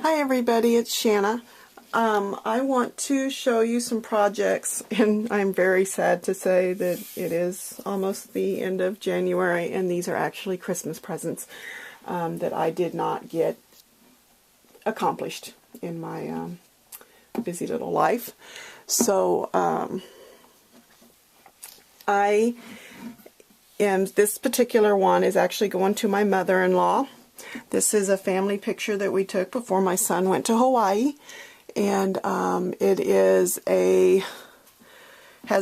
Hi everybody, it's Shanna. I want to show you some projects, and I'm very sad to say that it is almost the end of January, and these are actually Christmas presents that I did not get accomplished in my busy little life. So this particular one is actually going to my mother-in-law. This is a family picture that we took before my son went to Hawaii, and it has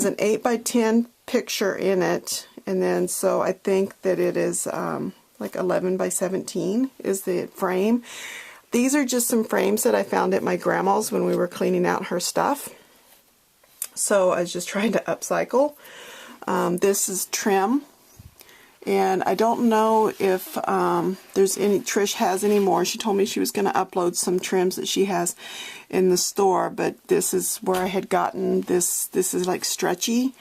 an 8x10 picture in it, and then so I think that it is like 11x17 is the frame. These are just some frames that I found at my grandma's when we were cleaning out her stuff, so I was just trying to upcycle. This is trim. And I don't know if Trish has any more. She told me she was going to upload some trims that she has in the store, but this is where I had gotten this. This is like stretchy,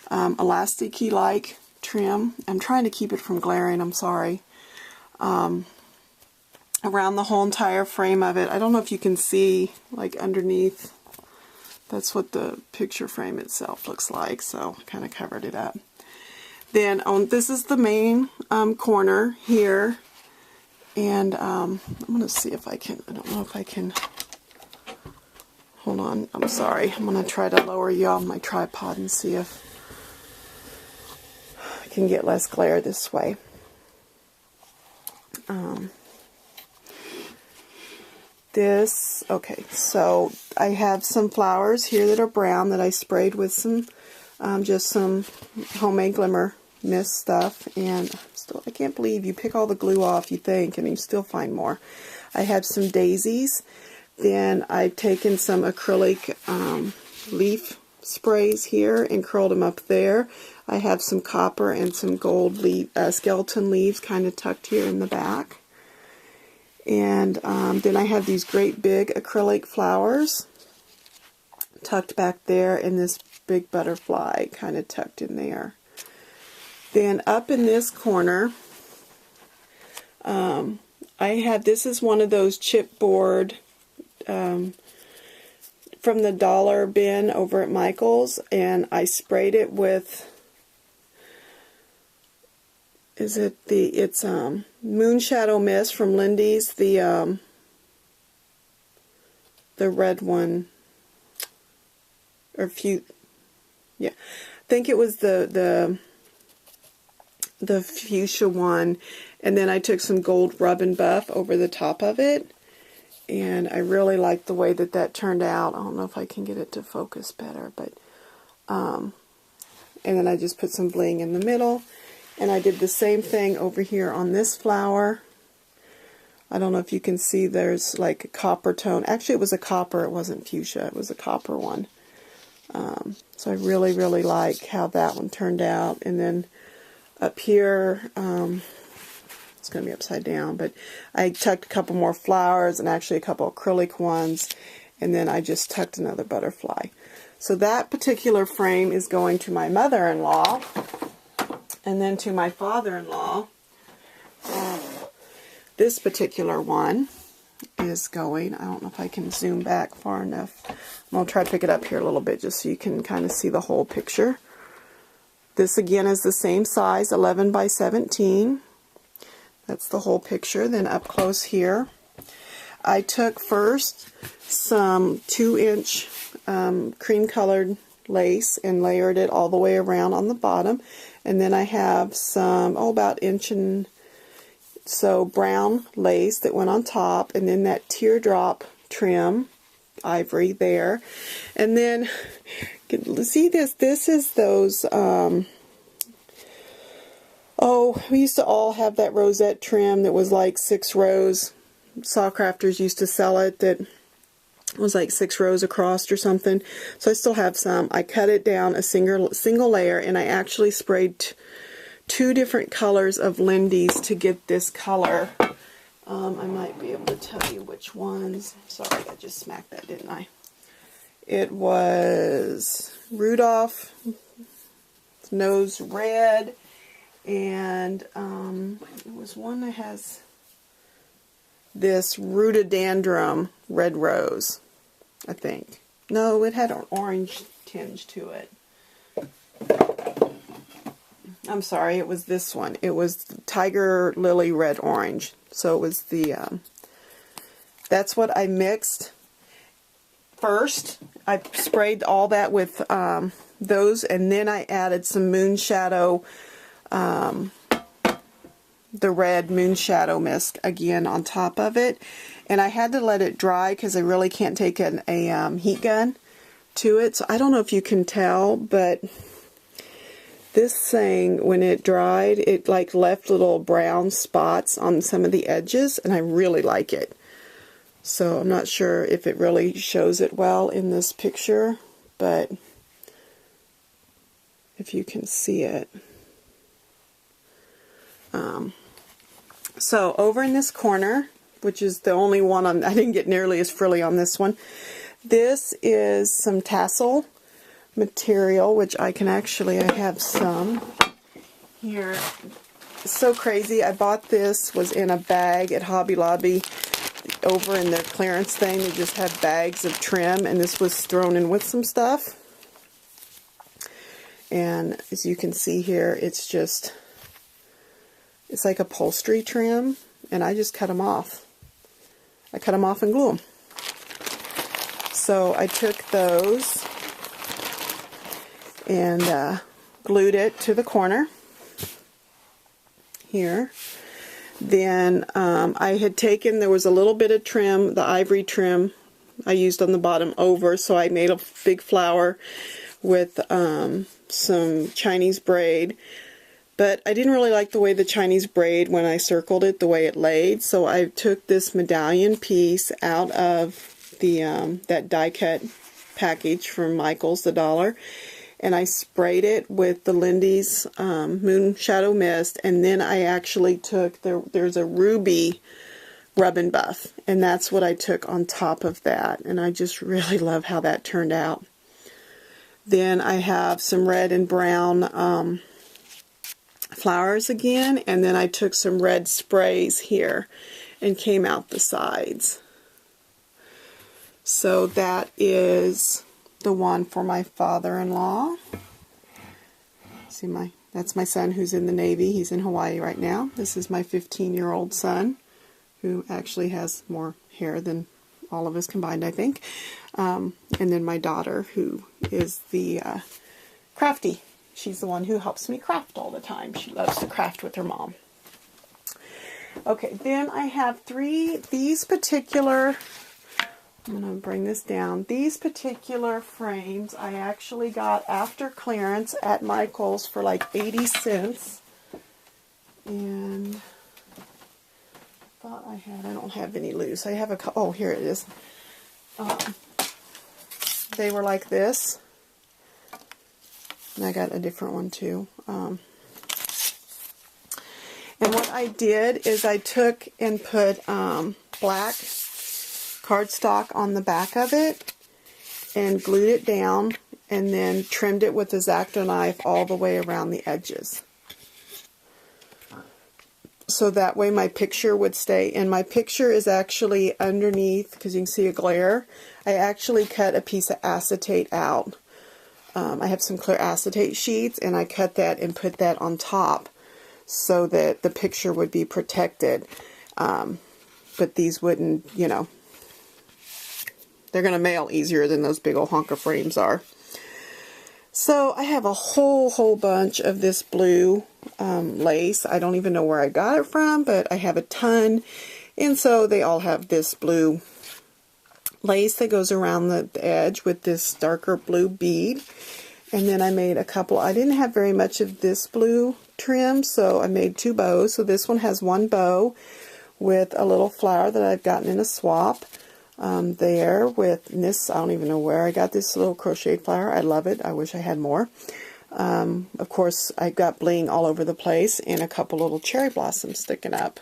elasticy like trim. I'm trying to keep it from glaring, I'm sorry. Around the whole entire frame of it. I don't know if you can see, like underneath. That's what the picture frame itself looks like, so I kind of covered it up. Then this is the main corner here, and I'm going to see if I can, I don't know if I can, hold on, I'm sorry, I'm going to try to lower you on my tripod and see if I can get less glare this way. Okay, so I have some flowers here that are brown that I sprayed with some, just some homemade glimmer mist stuff, and I can't believe you pick all the glue off, you think, and you still find more. I have some daisies. Then I've taken some acrylic leaf sprays here and curled them up there. I have some copper and some gold skeleton leaves kind of tucked here in the back. And then I have these great big acrylic flowers tucked back there, and this big butterfly kind of tucked in there. Then up in this corner, this is one of those chipboard from the dollar bin over at Michael's, and I sprayed it with, it's Moonshadow Mist from Lindy's, the red one, or yeah, I think it was the fuchsia one, and then I took some gold rub and buff over the top of it, and I really like the way that turned out. I don't know if I can get it to focus better, but and then I just put some bling in the middle, and I did the same thing over here on this flower. I don't know if you can see, there's like a copper tone. Actually, it was a copper, it wasn't fuchsia, it was a copper one. So I really like how that one turned out. And then up here, it's going to be upside down, but I tucked a couple more flowers and actually a couple acrylic ones, and then I just tucked another butterfly. So that particular frame is going to my mother-in-law, and then to my father-in-law. This particular one is going, I don't know if I can zoom back far enough. I'm going to try to pick it up here a little bit just so you can kind of see the whole picture. This again is the same size, 11x17. That's the whole picture. Then up close here, I took first some 2-inch cream colored lace and layered it all the way around on the bottom. And then I have some, about 1 inch and so brown lace that went on top, and then that teardrop trim, ivory there. And then, see this? This is those, we used to all have that rosette trim that was like 6 rows. Saw Crafters used to sell it, that was like 6 rows across or something. So I still have some. I cut it down a single layer, and I actually sprayed 2 different colors of Lindy's to get this color. I might be able to tell you which ones. Sorry, I just smacked that, didn't I? It was Rudolph Nose Red, and it was one that has this rhododendron red rose, I think. No, it had an orange tinge to it. I'm sorry, it was this one. It was Tiger Lily Red Orange. So it was the, that's what I mixed first. I sprayed all that with those, and then I added some Moonshadow, the red Moonshadow mist again on top of it. And I had to let it dry because I really can't take a heat gun to it. So I don't know if you can tell, but this thing, when it dried, it like left little brown spots on some of the edges, and I really like it. So I'm not sure if it really shows it well in this picture, but if you can see it. So over in this corner, which is the only one I didn't get nearly as frilly on this one. This is some tassel material, which I have some here. It's so crazy. I bought this, was in a bag at Hobby Lobby. Over in their clearance thing, they just had bags of trim, and this was thrown in with some stuff. And as you can see here, it's like upholstery trim, and I just cut them off. I cut them off and glue them. So I took those and glued it to the corner here. Then I had taken, there was a little bit of trim, the ivory trim I used on the bottom over, so I made a big flower with some Chinese braid. But I didn't really like the way the Chinese braid, when I circled it, the way it laid, so I took this medallion piece out of the that die cut package from Michael's, the dollar, and I sprayed it with the Lindy's Moonshadow Mist, and then I actually took, there's a ruby rub and buff, and that's what I took on top of that, and I just really love how that turned out. Then I have some red and brown flowers again, and then I took some red sprays here and came out the sides. So that is the one for my father-in-law. See, that's my son who's in the Navy. He's in Hawaii right now. This is my 15-year-old son, who actually has more hair than all of us combined, I think. And then my daughter, who is the crafty. She's the one who helps me craft all the time. She loves to craft with her mom. Okay, then I have these particular, I'm going to bring this down. These particular frames I actually got after clearance at Michael's for like 80 cents. And I don't have any loose. I have oh, here it is. They were like this. And I got a different one too. And what I did is I took and put black cardstock on the back of it and glued it down, and then trimmed it with a X-Acto knife all the way around the edges. So that way my picture would stay, and my picture is actually underneath, because you can see a glare. I actually cut a piece of acetate out. I have some clear acetate sheets, and I cut that and put that on top so that the picture would be protected. But these wouldn't, you know, they're going to mail easier than those big old honker frames are. So I have a whole bunch of this blue lace. I don't even know where I got it from, but I have a ton. And so they all have this blue lace that goes around the edge with this darker blue bead. And then I made a couple. I didn't have very much of this blue trim, so I made 2 bows. So this one has 1 bow with a little flower that I've gotten in a swap. There with this, I don't even know where I got this little crocheted flower. I love it. I wish I had more. Of course, I got bling all over the place and a couple little cherry blossoms sticking up.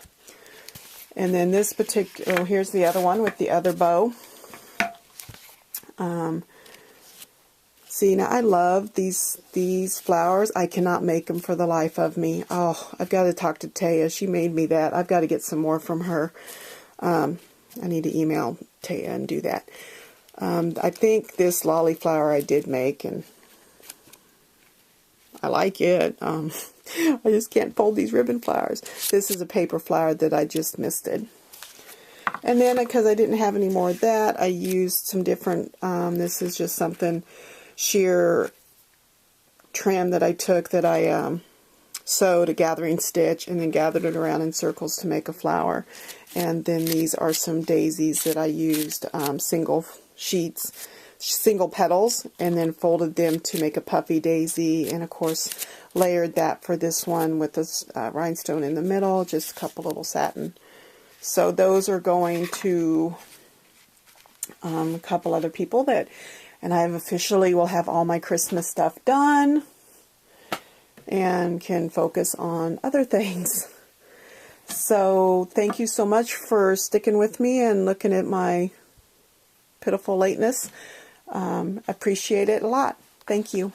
And then this particular, here's the other one with the other bow. See, now I love these flowers. I cannot make them for the life of me. Oh, I've got to talk to Taya. She made me that. I've got to get some more from her. I need to email Taya and do that. I think this lolly flower I did make, and I like it. I just can't fold these ribbon flowers. This is a paper flower that I just misted. And then, because I didn't have any more of that, I used some different, this is just something, sheer trim that I took that I sewed a gathering stitch and then gathered it around in circles to make a flower. And then these are some daisies that I used, single sheets, single petals, and then folded them to make a puffy daisy, and of course layered that for this one with this rhinestone in the middle, just a couple little satin. So those are going to a couple other people that, and I have officially will have all my Christmas stuff done and can focus on other things. So thank you so much for sticking with me and looking at my pitiful lateness. Appreciate it a lot. Thank you.